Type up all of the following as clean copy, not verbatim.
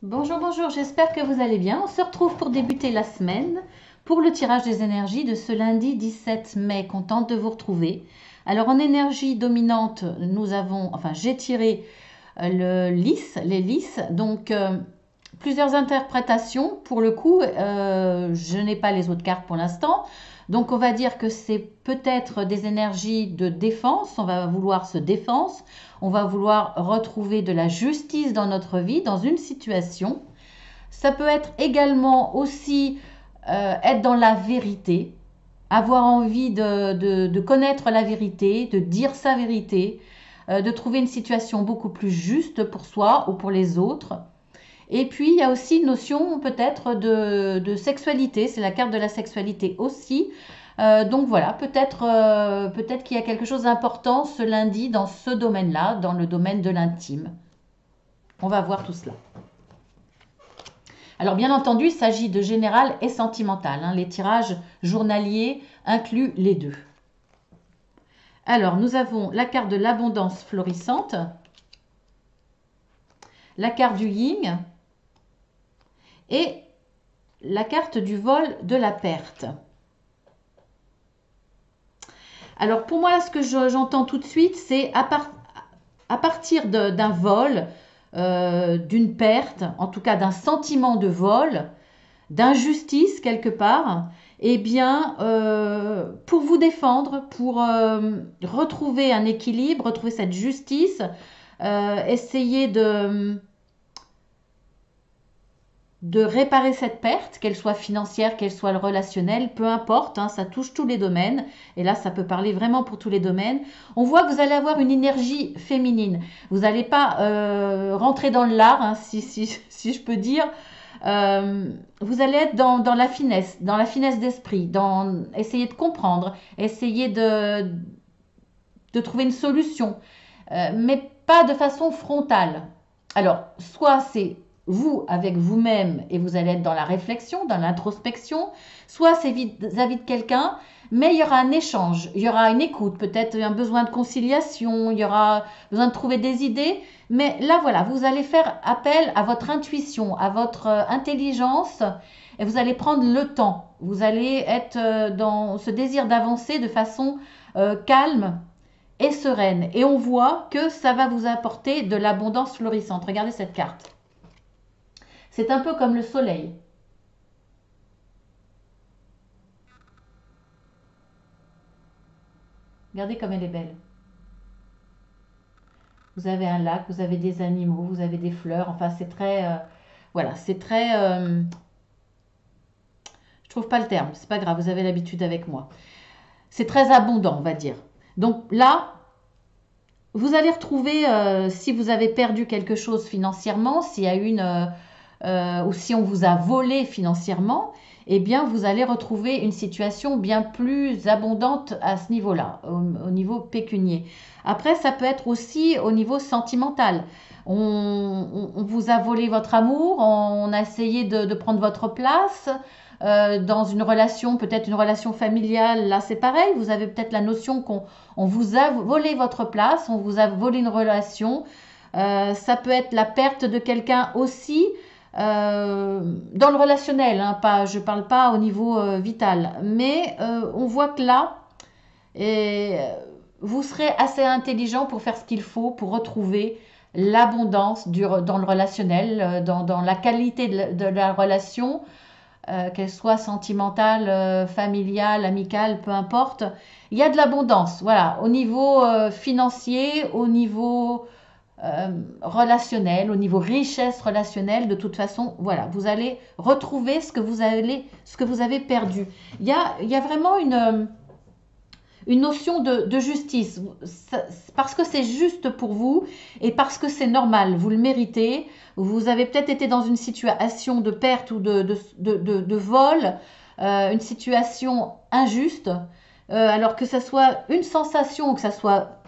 Bonjour, bonjour, j'espère que vous allez bien. On se retrouve pour débuter la semaine pour le tirage des énergies de ce lundi 17 mai. Contente de vous retrouver. Alors en énergie dominante, j'ai tiré les lys, donc plusieurs interprétations. Pour le coup, je n'ai pas les autres cartes pour l'instant. Donc on va dire que c'est peut-être des énergies de défense, on va vouloir se défendre, on va vouloir retrouver de la justice dans notre vie, dans une situation. Ça peut être également aussi être dans la vérité, avoir envie de connaître la vérité, de dire sa vérité, de trouver une situation beaucoup plus juste pour soi ou pour les autres. Et puis, il y a aussi une notion peut-être de sexualité, c'est la carte de la sexualité aussi. Donc voilà, peut-être qu'il y a quelque chose d'important ce lundi dans ce domaine-là, dans le domaine de l'intime. On va voir tout cela. Alors bien entendu, il s'agit de général et sentimental, hein. Les tirages journaliers incluent les deux. Alors, nous avons la carte de l'abondance florissante, la carte du yin et la carte du vol de la perte. Alors pour moi, ce que j'entends tout de suite, c'est à partir d'un vol, d'une perte, en tout cas d'un sentiment de vol, d'injustice quelque part, eh bien, pour vous défendre, pour retrouver un équilibre, retrouver cette justice, essayer de réparer cette perte, qu'elle soit financière, qu'elle soit relationnelle, peu importe, hein, ça touche tous les domaines. Et là, ça peut parler vraiment pour tous les domaines. On voit que vous allez avoir une énergie féminine. Vous n'allez pas rentrer dans l'art, hein, si je peux dire. Vous allez être dans la finesse d'esprit, dans essayer de comprendre, essayer de trouver une solution, mais pas de façon frontale. Alors, soit c'est vous avec vous-même et vous allez être dans la réflexion, dans l'introspection, soit c'est vis-à-vis de quelqu'un, mais il y aura un échange, il y aura une écoute, peut-être un besoin de conciliation, il y aura besoin de trouver des idées, mais là voilà, vous allez faire appel à votre intuition, à votre intelligence et vous allez prendre le temps, vous allez être dans ce désir d'avancer de façon calme et sereine. Et on voit que ça va vous apporter de l'abondance florissante. Regardez cette carte. C'est un peu comme le soleil. Regardez comme elle est belle. Vous avez un lac, vous avez des animaux, vous avez des fleurs. Enfin, c'est très... voilà, c'est très... je trouve pas le terme, c'est pas grave, vous avez l'habitude avec moi. C'est très abondant, on va dire. Donc là, vous allez retrouver, si vous avez perdu quelque chose financièrement, s'il y a ou si on vous a volé financièrement, eh bien, vous allez retrouver une situation bien plus abondante à ce niveau-là, au niveau pécunier. Après, ça peut être aussi au niveau sentimental. On vous a volé votre amour, on a essayé de prendre votre place. Dans une relation, peut-être une relation familiale, là c'est pareil, vous avez peut-être la notion qu'on vous a volé votre place, on vous a volé une relation. Ça peut être la perte de quelqu'un aussi, dans le relationnel, hein, je ne parle pas au niveau vital, mais on voit que là, et, vous serez assez intelligent pour faire ce qu'il faut pour retrouver l'abondance dans le relationnel, dans la qualité de la relation, qu'elle soit sentimentale, familiale, amicale, peu importe. Il y a de l'abondance, voilà, au niveau financier, au niveau relationnel, au niveau richesse relationnelle, de toute façon, voilà, vous allez retrouver ce que vous avez perdu. Il y a vraiment une notion de justice, parce que c'est juste pour vous et parce que c'est normal, vous le méritez. Vous avez peut-être été dans une situation de perte ou de vol, une situation injuste, alors que ce soit une sensation ou que ce soit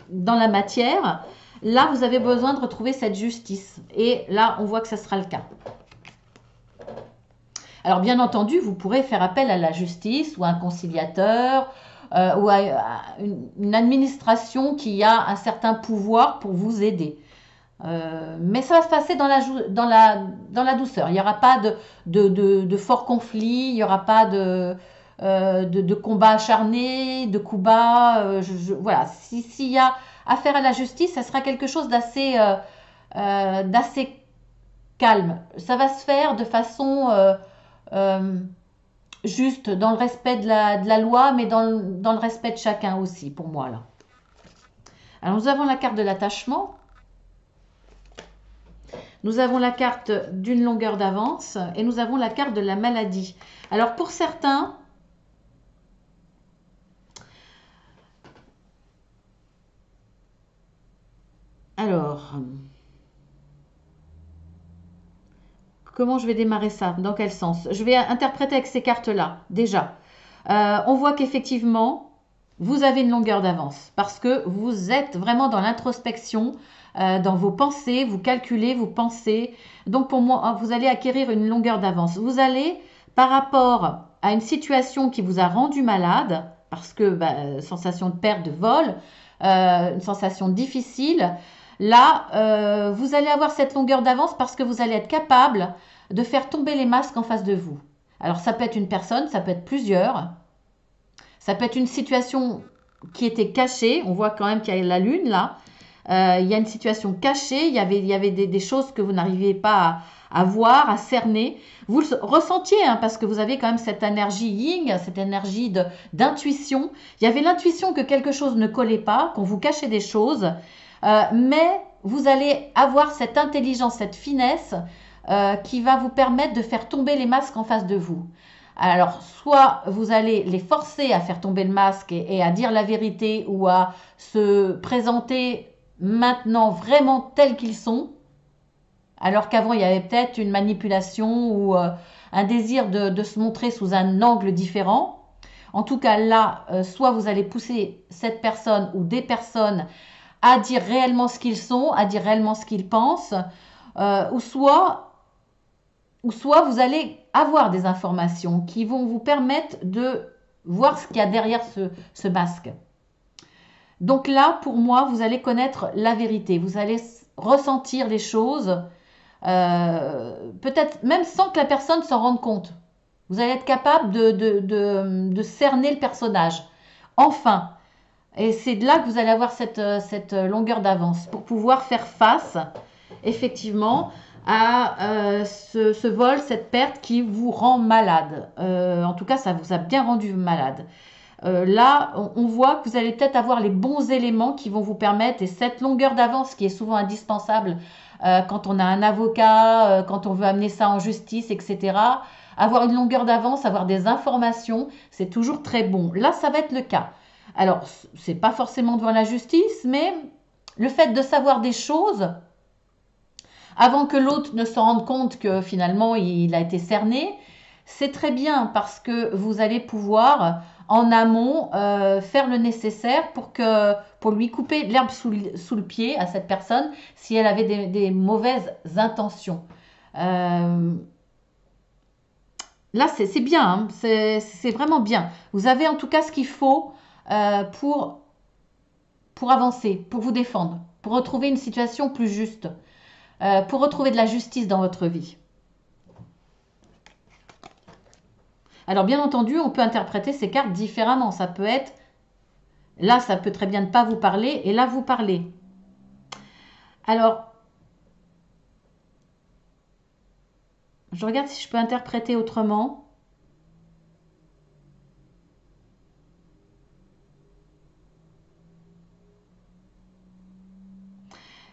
dans la matière. Là, vous avez besoin de retrouver cette justice. Et là, on voit que ce sera le cas. Alors, bien entendu, vous pourrez faire appel à la justice ou à un conciliateur ou à une administration qui a un certain pouvoir pour vous aider. Mais ça va se passer dans la douceur. Il n'y aura pas de fort conflit, il n'y aura pas de combat acharné, de coups bas. Voilà, s'il y a affaire à la justice, ça sera quelque chose d'assez calme. Ça va se faire de façon euh, juste, dans le respect de la loi, mais dans le respect de chacun aussi, pour moi, là. Alors, nous avons la carte de l'attachement. Nous avons la carte d'une longueur d'avance et nous avons la carte de la maladie. Alors pour certains, alors, comment je vais démarrer ça? Dans quel sens? Je vais interpréter avec ces cartes-là, déjà. On voit qu'effectivement, vous avez une longueur d'avance parce que vous êtes vraiment dans l'introspection, dans vos pensées, vous calculez, vous pensez. Donc pour moi, vous allez acquérir une longueur d'avance. Vous allez, par rapport à une situation qui vous a rendu malade, parce que sensation de perte, de vol, une sensation difficile, là, vous allez avoir cette longueur d'avance parce que vous allez être capable de faire tomber les masques en face de vous. Alors ça peut être une personne, ça peut être plusieurs. Ça peut être une situation qui était cachée. On voit quand même qu'il y a la lune là. Il y a une situation cachée. Il y avait des choses que vous n'arriviez pas à voir, à cerner. Vous le ressentiez parce que vous avez quand même cette énergie yin, cette énergie d'intuition. Il y avait l'intuition que quelque chose ne collait pas, qu'on vous cachait des choses. Mais vous allez avoir cette intelligence, cette finesse qui va vous permettre de faire tomber les masques en face de vous. Alors, soit vous allez les forcer à faire tomber le masque et à dire la vérité ou à se présenter maintenant vraiment tels qu'ils sont, alors qu'avant il y avait peut-être une manipulation ou un désir de se montrer sous un angle différent. En tout cas, là, soit vous allez pousser cette personne ou des personnes à dire réellement ce qu'ils sont, à dire réellement ce qu'ils pensent, ou soit vous allez avoir des informations qui vont vous permettre de voir ce qu'il y a derrière ce masque. Donc là, pour moi, vous allez connaître la vérité, vous allez ressentir les choses, peut-être même sans que la personne s'en rende compte. Vous allez être capable de cerner le personnage. Enfin, et c'est de là que vous allez avoir cette longueur d'avance pour pouvoir faire face, effectivement, à ce vol, cette perte qui vous rend malade. En tout cas, ça vous a bien rendu malade. Là, on voit que vous allez peut-être avoir les bons éléments qui vont vous permettre, et cette longueur d'avance qui est souvent indispensable quand on a un avocat, quand on veut amener ça en justice, etc. Avoir une longueur d'avance, avoir des informations, c'est toujours très bon. Là, ça va être le cas. Alors, c'est pas forcément devant la justice, mais le fait de savoir des choses avant que l'autre ne se rende compte que finalement il a été cerné, c'est très bien parce que vous allez pouvoir en amont faire le nécessaire pour lui couper l'herbe sous le pied à cette personne si elle avait des mauvaises intentions. Euh, Là, c'est bien, hein, c'est vraiment bien. Vous avez en tout cas ce qu'il faut euh, pour, pour avancer, pour vous défendre, pour retrouver une situation plus juste, pour retrouver de la justice dans votre vie. Alors bien entendu, on peut interpréter ces cartes différemment. Ça peut être, là, ça peut très bien ne pas vous parler, et là, vous parlez. Alors, je regarde si je peux interpréter autrement.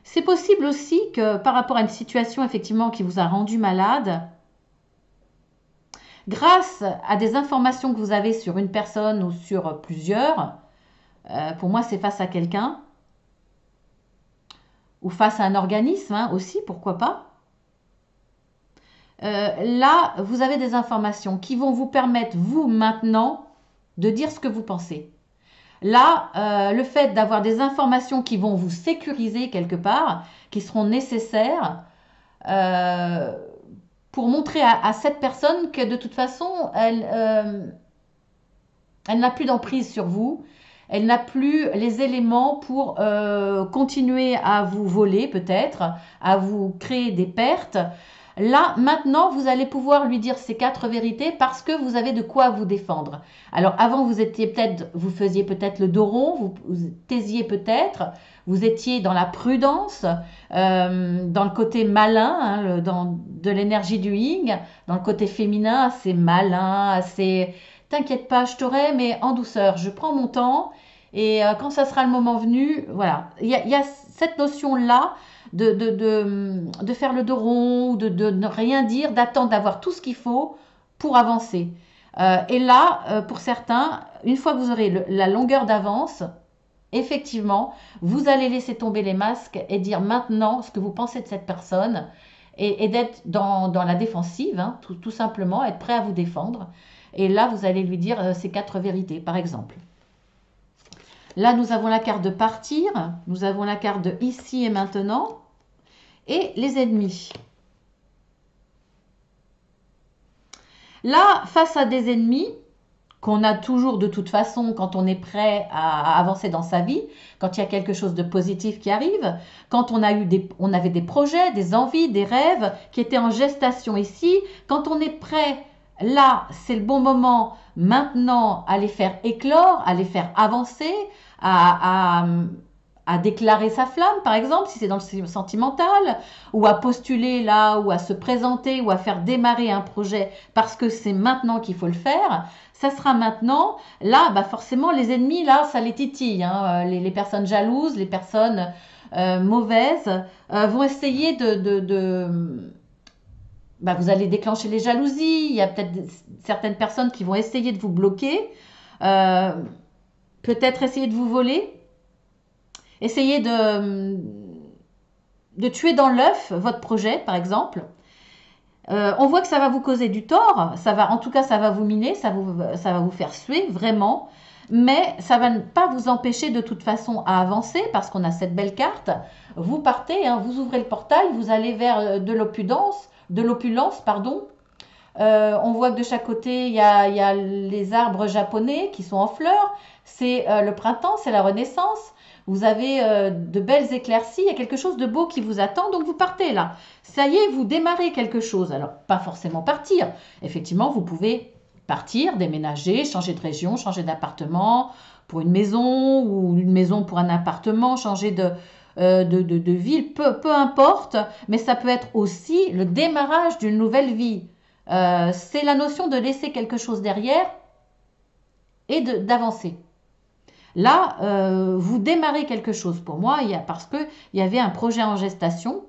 C'est possible aussi que par rapport à une situation effectivement qui vous a rendu malade, grâce à des informations que vous avez sur une personne ou sur plusieurs, pour moi c'est face à quelqu'un, ou face à un organisme aussi, pourquoi pas, là vous avez des informations qui vont vous permettre, vous maintenant, de dire ce que vous pensez. Là, le fait d'avoir des informations qui vont vous sécuriser quelque part, qui seront nécessaires, euh, pour montrer à cette personne que de toute façon, elle n'a plus d'emprise sur vous elle n'a plus les éléments pour continuer à vous voler peut-être, à vous créer des pertes. Là, maintenant, vous allez pouvoir lui dire ces 4 vérités parce que vous avez de quoi vous défendre. Alors, avant, vous faisiez peut-être le dos rond, vous taisiez peut-être, vous étiez dans la prudence, dans le côté malin, hein, de l'énergie du yin, dans le côté féminin, assez malin, assez t'inquiète pas, je t'aurai, mais en douceur. Je prends mon temps et quand ça sera le moment venu, voilà. Il y a cette notion-là de faire le dos rond, ou de ne rien dire, d'attendre d'avoir tout ce qu'il faut pour avancer. Et là, pour certains, une fois que vous aurez la longueur d'avance, effectivement, vous allez laisser tomber les masques et dire maintenant ce que vous pensez de cette personne et d'être dans la défensive, hein, tout simplement, être prêt à vous défendre. Et là, vous allez lui dire ces 4 vérités, par exemple. Là, nous avons la carte de partir, nous avons la carte de ici et maintenant, et les ennemis. Là, face à des ennemis qu'on a toujours de toute façon quand on est prêt à avancer dans sa vie, quand il y a quelque chose de positif qui arrive, quand on avait des projets, des envies, des rêves qui étaient en gestation ici, quand on est prêt, là, c'est le bon moment maintenant à les faire éclore, à les faire avancer, à déclarer sa flamme, par exemple, si c'est dans le sentimental, ou à postuler là, ou à se présenter, ou à faire démarrer un projet parce que c'est maintenant qu'il faut le faire, ça sera maintenant. Là, bah forcément, les ennemis, là, ça les titille, hein. Les personnes jalouses, les personnes mauvaises vont essayer bah, vous allez déclencher les jalousies, il y a peut-être certaines personnes qui vont essayer de vous bloquer, euh, peut-être essayer de vous voler. Essayez de tuer dans l'œuf votre projet, par exemple. On voit que ça va vous causer du tort, en tout cas, ça va vous miner, ça va vous faire suer, vraiment. Mais ça ne va pas vous empêcher de toute façon à avancer parce qu'on a cette belle carte. Vous partez, hein, vous ouvrez le portail, vous allez vers de l'opulence, pardon. On voit que de chaque côté, il y a les arbres japonais qui sont en fleurs. C'est le printemps, c'est la renaissance. Vous avez de belles éclaircies, il y a quelque chose de beau qui vous attend, donc vous partez là. Ça y est, vous démarrez quelque chose. Alors, pas forcément partir. Effectivement, vous pouvez partir, déménager, changer de région, changer d'appartement pour une maison ou une maison pour un appartement, changer de ville, peu importe. Mais ça peut être aussi le démarrage d'une nouvelle vie. C'est la notion de laisser quelque chose derrière et d'avancer. Là, vous démarrez quelque chose pour moi, parce qu'il y avait un projet en gestation,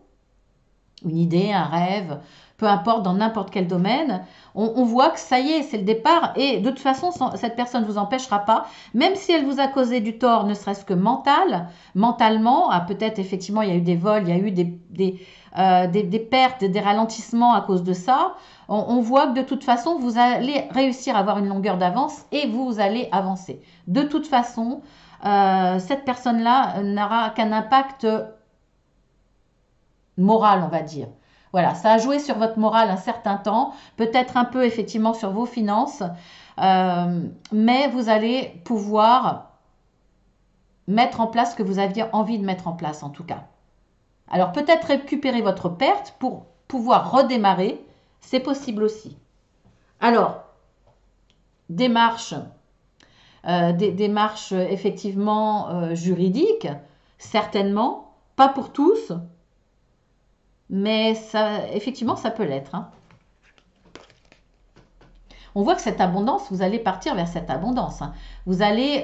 une idée, un rêve, peu importe, dans n'importe quel domaine. On voit que ça y est, c'est le départ et de toute façon, cette personne ne vous empêchera pas, même si elle vous a causé du tort, ne serait-ce que mentalement, peut-être effectivement il y a eu des vols, il y a eu des pertes, des ralentissements à cause de ça. On voit que de toute façon, vous allez réussir à avoir une longueur d'avance et vous allez avancer. De toute façon, cette personne-là n'aura qu'un impact moral, on va dire. Voilà, ça a joué sur votre morale un certain temps, peut-être un peu effectivement sur vos finances, mais vous allez pouvoir mettre en place ce que vous aviez envie de mettre en place en tout cas. Alors peut-être récupérer votre perte pour pouvoir redémarrer, c'est possible aussi. Alors, démarches effectivement juridiques, certainement, pas pour tous, mais ça, effectivement, ça peut l'être. Hein. On voit que cette abondance, vous allez partir vers cette abondance. Hein. Vous allez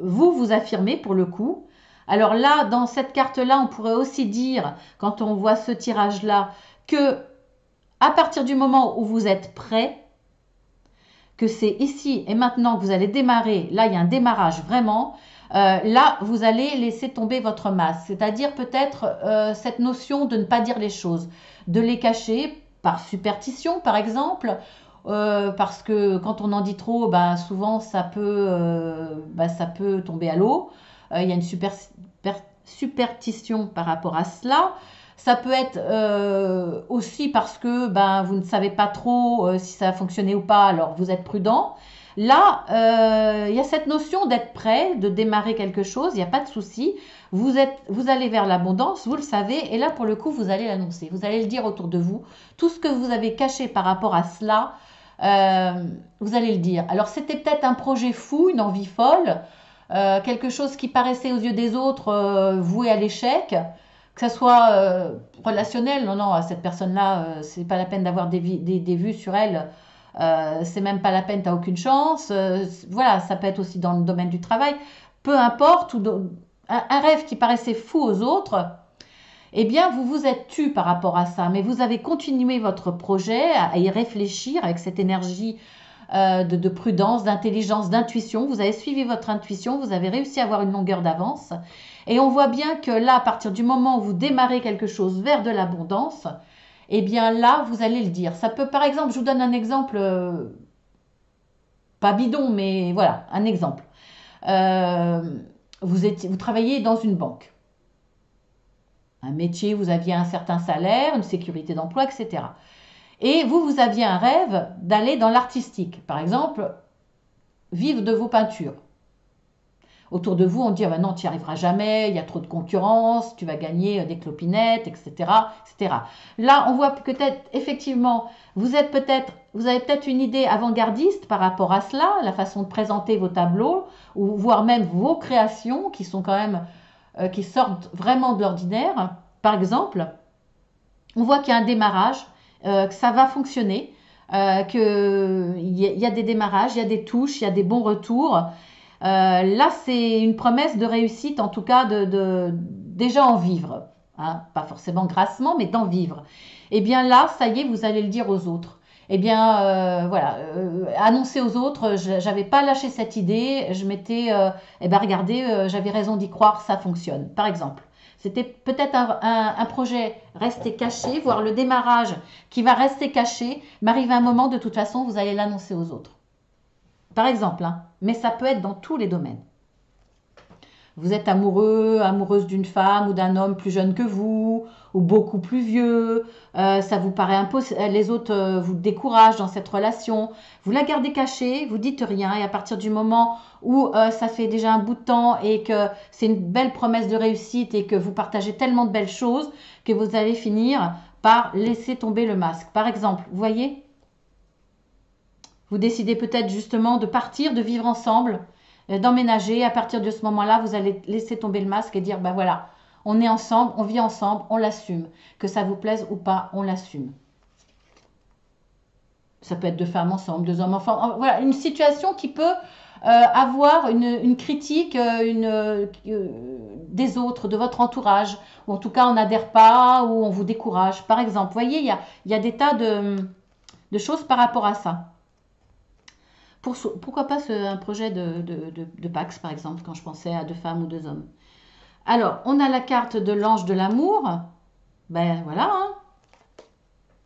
vous affirmer pour le coup. Alors là, dans cette carte-là, on pourrait aussi dire, quand on voit ce tirage-là, que à partir du moment où vous êtes prêt, que c'est ici et maintenant que vous allez démarrer, là il y a un démarrage vraiment, là vous allez laisser tomber votre masque, c'est-à-dire peut-être cette notion de ne pas dire les choses, de les cacher par superstition par exemple, parce que quand on en dit trop, bah, souvent ça peut tomber à l'eau, il y a une superstition par rapport à cela. Ça peut être aussi parce que ben, vous ne savez pas trop si ça a fonctionné ou pas, alors vous êtes prudent. Là, il y a cette notion d'être prêt, de démarrer quelque chose, il n'y a pas de souci. Vous allez vers l'abondance, vous le savez, et là, pour le coup, vous allez l'annoncer. Vous allez le dire autour de vous. Tout ce que vous avez caché par rapport à cela, vous allez le dire. Alors, c'était peut-être un projet fou, une envie folle, quelque chose qui paraissait aux yeux des autres voué à l'échec, que ce soit relationnel. Non, non, à cette personne-là, c'est pas la peine d'avoir des vues sur elle. C'est même pas la peine, t'as aucune chance. Voilà, ça peut être aussi dans le domaine du travail. Peu importe, un rêve qui paraissait fou aux autres, eh bien, vous vous êtes tu par rapport à ça, mais vous avez continué votre projet à y réfléchir avec cette énergie de prudence, d'intelligence, d'intuition. Vous avez suivi votre intuition, vous avez réussi à avoir une longueur d'avance. Et on voit bien que là, à partir du moment où vous démarrez quelque chose vers de l'abondance, eh bien là, vous allez le dire. Ça peut, par exemple, je vous donne un exemple, pas bidon, mais voilà, un exemple. Euh, vous travaillez dans une banque. Un métier, vous aviez un certain salaire, une sécurité d'emploi, etc. Et vous aviez un rêve d'aller dans l'artistique. Par exemple, vivre de vos peintures. Autour de vous, on dit ah ben non, tu n'y arriveras jamais, il y a trop de concurrence, tu vas gagner des clopinettes, etc., etc. Là, on voit que peut-être, effectivement, vous avez peut-être une idée avant-gardiste par rapport à cela, la façon de présenter vos tableaux, ou voire même vos créations, qui sont quand même, qui sortent vraiment de l'ordinaire. Par exemple, on voit qu'il y a un démarrage, que ça va fonctionner, qu'il y a des démarrages, il y a des touches, il y a des bons retours. Là, c'est une promesse de réussite, en tout cas, déjà en vivre. Hein, pas forcément grassement, mais d'en vivre. Et bien là, ça y est, vous allez le dire aux autres. Eh bien, voilà, annoncer aux autres, j'avais pas lâché cette idée, je m'étais, eh ben regardez, j'avais raison d'y croire, ça fonctionne. Par exemple, c'était peut-être un projet resté caché, voire le démarrage qui va rester caché, mais arrive un moment, de toute façon, vous allez l'annoncer aux autres. Par exemple, hein, mais ça peut être dans tous les domaines. Vous êtes amoureux, amoureuse d'une femme ou d'un homme plus jeune que vous, ou beaucoup plus vieux, ça vous paraît impossible, les autres vous découragent dans cette relation, vous la gardez cachée, vous dites rien, et à partir du moment où ça fait déjà un bout de temps et que c'est une belle promesse de réussite et que vous partagez tellement de belles choses que vous allez finir par laisser tomber le masque. Par exemple, vous voyez, vous décidez peut-être justement de partir, de vivre ensemble, d'emménager. À partir de ce moment-là, vous allez laisser tomber le masque et dire, ben voilà, on est ensemble, on vit ensemble, on l'assume. Que ça vous plaise ou pas, on l'assume. Ça peut être deux femmes ensemble, deux hommes ensemble. Voilà, une situation qui peut avoir une critique des autres, de votre entourage, ou en tout cas on n'adhère pas, ou on vous décourage. Par exemple, vous voyez, il y a des tas de choses par rapport à ça. Pourquoi pas un projet de Pax, par exemple, quand je pensais à deux femmes ou deux hommes. Alors, on a la carte de l'ange de l'amour. Ben voilà, hein.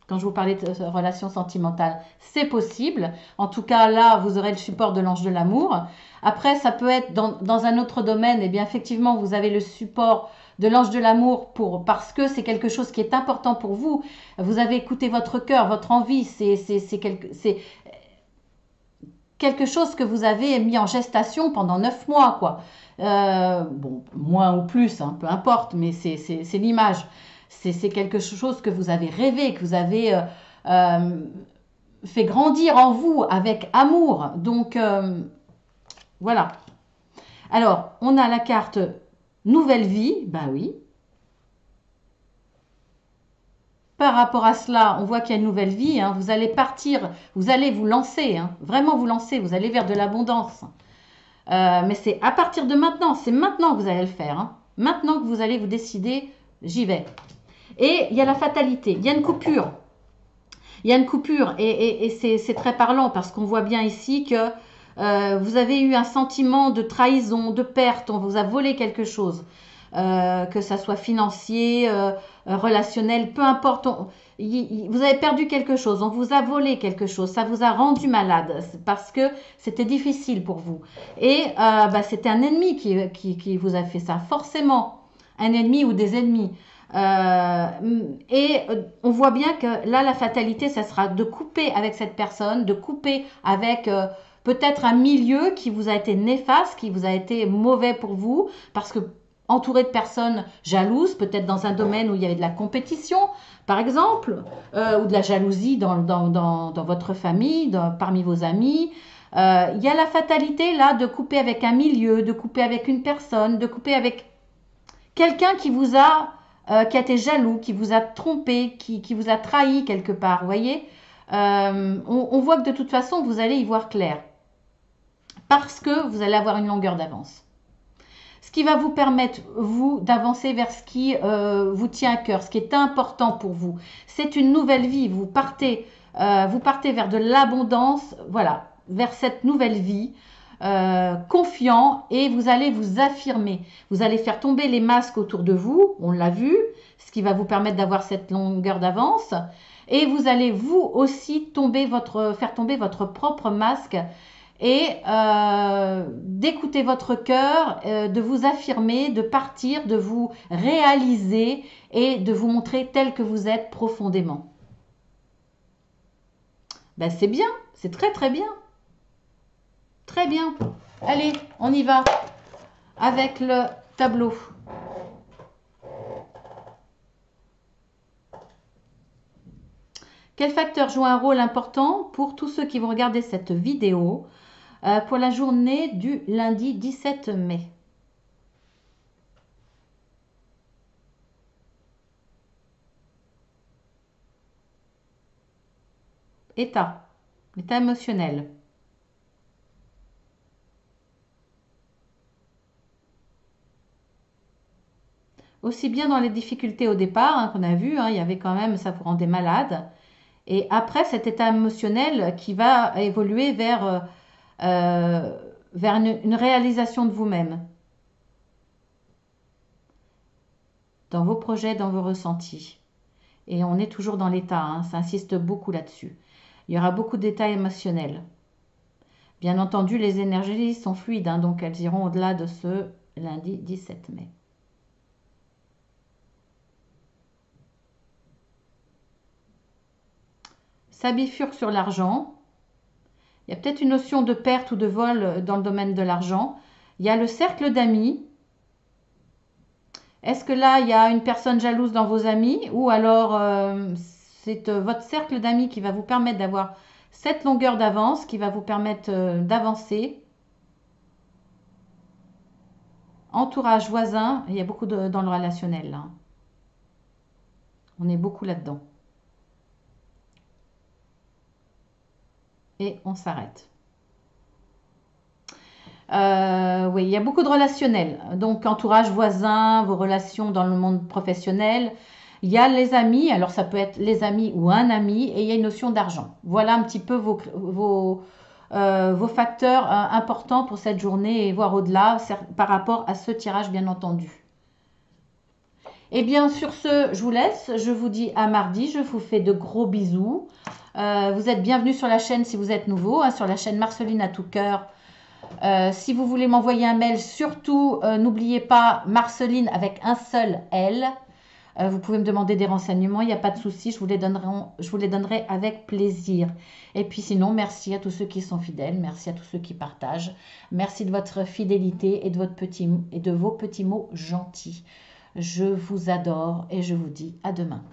Quand je vous parlais de relation sentimentale, c'est possible. En tout cas, là, vous aurez le support de l'ange de l'amour. Après, ça peut être dans un autre domaine. Eh bien, effectivement, vous avez le support de l'ange de l'amour parce que c'est quelque chose qui est important pour vous. Vous avez écouté votre cœur, votre envie. C'est quelque chose que vous avez mis en gestation pendant 9 mois, quoi. Bon, moins ou plus, hein, peu importe, mais c'est l'image. C'est quelque chose que vous avez rêvé, que vous avez fait grandir en vous avec amour. Donc, voilà. Alors, on a la carte nouvelle vie, ben oui. Par rapport à cela, on voit qu'il y a une nouvelle vie, hein. Vous allez partir, vous allez vous lancer, hein. Vraiment vous lancer, vous allez vers de l'abondance. Mais c'est à partir de maintenant, c'est maintenant que vous allez le faire, hein. Maintenant que vous allez vous décider, j'y vais. Et il y a la fatalité, il y a une coupure. Il y a une coupure et c'est très parlant parce qu'on voit bien ici que vous avez eu un sentiment de trahison, de perte, on vous a volé quelque chose. Que ça soit financier, relationnel, peu importe. Vous avez perdu quelque chose, on vous a volé quelque chose, ça vous a rendu malade parce que c'était difficile pour vous. Et c'était un ennemi qui vous a fait ça, forcément. Un ennemi ou des ennemis. On voit bien que là, la fatalité, ça sera de couper avec cette personne, de couper avec peut-être un milieu qui vous a été néfaste, qui vous a été mauvais pour vous, parce que entouré de personnes jalouses, peut-être dans un domaine où il y avait de la compétition, par exemple, ou de la jalousie dans votre famille, parmi vos amis. Il y a la fatalité là de couper avec un milieu, de couper avec une personne, de couper avec quelqu'un qui a été jaloux, qui vous a trompé, qui vous a trahi quelque part, vous voyez. On voit que de toute façon, vous allez y voir clair. Parce que vous allez avoir une longueur d'avance. Ce qui va vous permettre, vous, d'avancer vers ce qui vous tient à cœur, ce qui est important pour vous. C'est une nouvelle vie. Vous partez vers de l'abondance, voilà, vers cette nouvelle vie, confiant, et vous allez vous affirmer. Vous allez faire tomber les masques autour de vous, on l'a vu, ce qui va vous permettre d'avoir cette longueur d'avance. Et vous allez vous aussi faire tomber votre propre masque et d'écouter votre cœur, de vous affirmer, de partir, de vous réaliser et de vous montrer tel que vous êtes profondément. Ben, c'est bien, c'est très très bien. Très bien. Allez, on y va avec le tableau. Quel facteur joue un rôle important pour tous ceux qui vont regarder cette vidéo pour la journée du lundi 17 mai? État émotionnel. Aussi bien dans les difficultés au départ, hein, qu'on a vu, hein, il y avait quand même, ça vous rendait malade. Et après, cet état émotionnel qui va évoluer vers une réalisation de vous-même. Dans vos projets, dans vos ressentis. Et on est toujours dans l'état, hein, ça insiste beaucoup là-dessus. Il y aura beaucoup d'états émotionnels. Bien entendu, les énergies sont fluides, hein, donc elles iront au-delà de ce lundi 17 mai. Ça bifurque sur l'argent. Il y a peut-être une notion de perte ou de vol dans le domaine de l'argent. Il y a le cercle d'amis. Est-ce que là, il y a une personne jalouse dans vos amis, ou alors c'est votre cercle d'amis qui va vous permettre d'avoir cette longueur d'avance, qui va vous permettre d'avancer. Entourage, voisin, il y a beaucoup dans le relationnel là. On est beaucoup là-dedans. Et on s'arrête. Oui, il y a beaucoup de relationnels. Donc, entourage, voisin, vos relations dans le monde professionnel. Il y a les amis, alors ça peut être les amis ou un ami, et il y a une notion d'argent. Voilà un petit peu vos facteurs importants pour cette journée et voire au-delà par rapport à ce tirage, bien entendu. Et bien, sur ce, je vous laisse. Je vous dis à mardi. Je vous fais de gros bisous. Vous êtes bienvenus sur la chaîne si vous êtes nouveau, hein, sur la chaîne Marceline à tout cœur. Si vous voulez m'envoyer un mail, surtout n'oubliez pas Marceline avec un seul L. Vous pouvez me demander des renseignements, il n'y a pas de souci, je vous les donnerai avec plaisir. Et puis sinon, merci à tous ceux qui sont fidèles, merci à tous ceux qui partagent, merci de votre fidélité et de vos petits mots gentils. Je vous adore et je vous dis à demain.